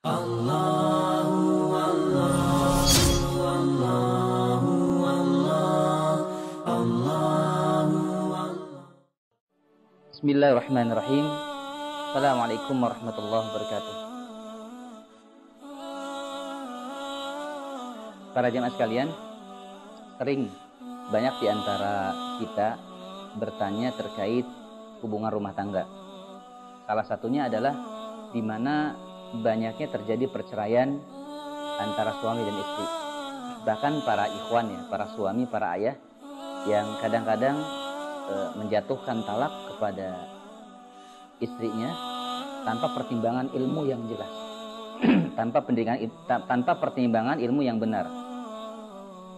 Allahu Allahu Allahu Allahu Bismillahirrahmanirrahim. Assalamualaikum warahmatullahi wabarakatuh. Para jemaah sekalian, sering banyak di antara kita bertanya terkait hubungan rumah tangga. Salah satunya adalah di mana banyaknya terjadi perceraian antara suami dan istri. Bahkan para ikhwan ya, para suami, para ayah yang kadang-kadang menjatuhkan talak kepada istrinya tanpa pertimbangan ilmu yang jelas, tanpa pertimbangan ilmu yang benar.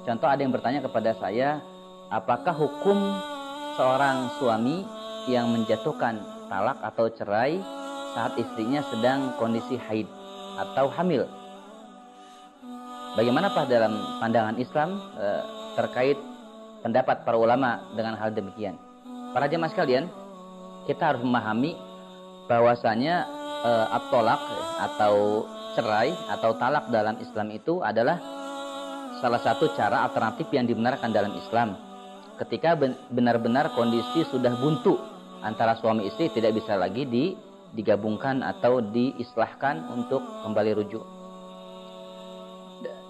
Contoh, ada yang bertanya kepada saya, apakah hukum seorang suami yang menjatuhkan talak atau cerai saat istrinya sedang kondisi haid atau hamil? Bagaimana Pak dalam pandangan Islam terkait pendapat para ulama dengan hal demikian? Para jemaah sekalian, kita harus memahami bahwasanya at-thalaq atau cerai atau talak dalam Islam itu adalah salah satu cara alternatif yang dibenarkan dalam Islam. Ketika benar-benar kondisi sudah buntu antara suami istri, tidak bisa lagi digabungkan atau diislahkan untuk kembali rujuk.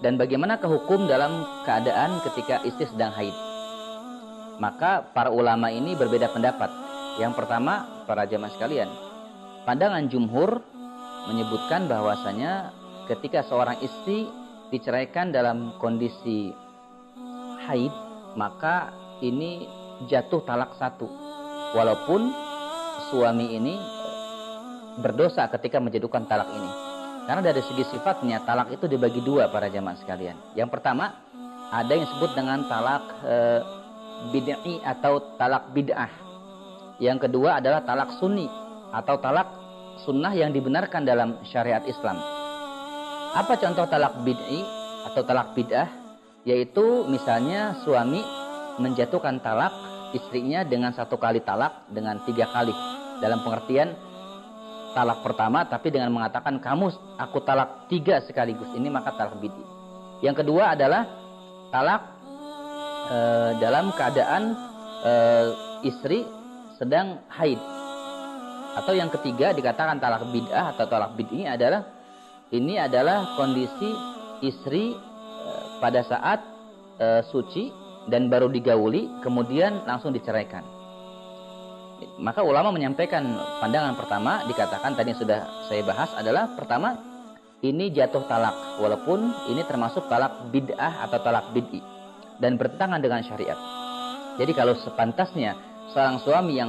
Dan bagaimana hukum dalam keadaan ketika istri sedang haid? Maka para ulama ini berbeda pendapat. Yang pertama, para jamaah sekalian, pandangan jumhur menyebutkan bahwasanya ketika seorang istri diceraikan dalam kondisi haid, maka ini jatuh talak satu, walaupun suami ini berdosa ketika menjatuhkan talak ini. Karena dari segi sifatnya talak itu dibagi dua para jamaah sekalian. Yang pertama, ada yang disebut dengan talak bid'i atau talak bid'ah. Yang kedua adalah talak sunni atau talak sunnah yang dibenarkan dalam syariat Islam. Apa contoh talak bid'i atau talak bid'ah? Yaitu misalnya suami menjatuhkan talak istrinya dengan satu kali talak dengan 3 kali. Dalam pengertian talak pertama tapi dengan mengatakan aku talak 3 sekaligus, ini maka talak bid'i. Yang kedua adalah talak dalam keadaan istri sedang haid. Atau yang ketiga dikatakan talak bid'ah atau talak bid'i adalah ini adalah kondisi istri pada saat suci dan baru digauli kemudian langsung diceraikan. Maka ulama menyampaikan pandangan pertama, dikatakan tadi yang sudah saya bahas adalah pertama, ini jatuh talak walaupun ini termasuk talak bid'ah atau talak bid'i dan bertentangan dengan syariat. Jadi kalau sepantasnya seorang suami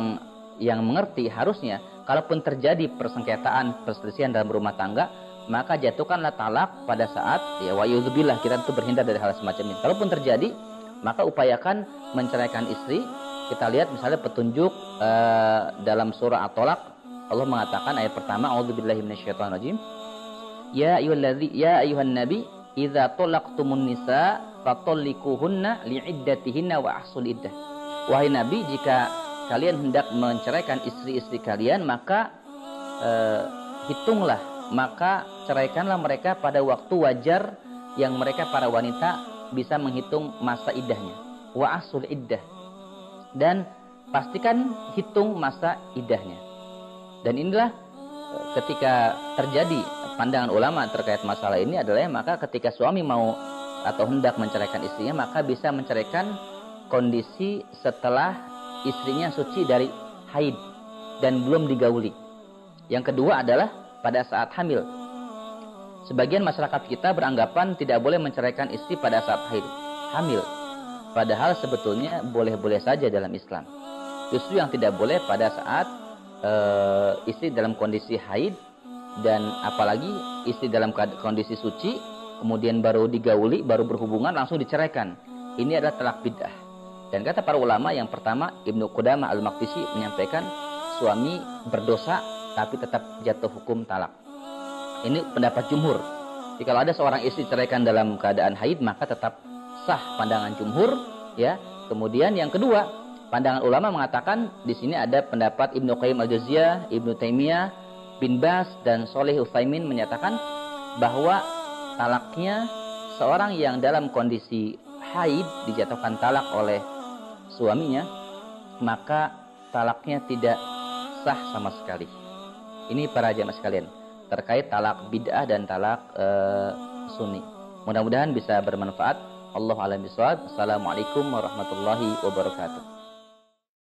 yang mengerti, harusnya kalaupun terjadi persengketaan, perselisihan dalam rumah tangga, maka jatuhkanlah talak pada saat ya wa'iyudzubillah, kita tentu berhindar dari hal semacam ini. Kalaupun terjadi, maka upayakan menceraikan istri. Kita lihat misalnya petunjuk dalam surah At-Thalaq, Allah mengatakan ayat pertama, a'udzubillahi minasyaitonirrajim, ya ayyuhan nabi idza talaqtumun nisa fatallikuhunna li'iddatihinna wa ahsul iddah. Wahai nabi, jika kalian hendak menceraikan istri-istri kalian, maka maka ceraikanlah mereka pada waktu wajar yang mereka para wanita bisa menghitung masa iddahnya. Wa ahsul iddah, dan pastikan hitung masa iddahnya. Dan inilah ketika terjadi pandangan ulama terkait masalah ini adalah maka ketika suami mau atau hendak menceraikan istrinya, maka bisa menceraikan kondisi setelah istrinya suci dari haid dan belum digauli. Yang kedua adalah pada saat hamil. Sebagian masyarakat kita beranggapan tidak boleh menceraikan istri pada saat hamil. Padahal sebetulnya boleh-boleh saja dalam Islam. Justru yang tidak boleh pada saat istri dalam kondisi haid, dan apalagi istri dalam kondisi suci, kemudian baru digauli, baru berhubungan, langsung diceraikan. Ini adalah talak bid'ah. Dan kata para ulama, yang pertama, Ibnu Qudamah al-Maqdisi menyampaikan suami berdosa tapi tetap jatuh hukum talak. Ini pendapat jumhur. Jadi kalau ada seorang istri diceraikan dalam keadaan haid, maka tetap sah pandangan jumhur, ya. Kemudian yang kedua, pandangan ulama mengatakan di sini ada pendapat Ibnu Qayyim al-Jauziyah, Ibnu Taimiyah, bin Bas dan Shalih Utsaimin menyatakan bahwa talaknya seorang yang dalam kondisi haid dijatuhkan talak oleh suaminya, maka talaknya tidak sah sama sekali. Ini para jamaah sekalian terkait talak bid'ah dan talak sunni. Mudah-mudahan bisa bermanfaat. Allahu a'lam bishawab. Assalamualaikum warahmatullahi wabarakatuh.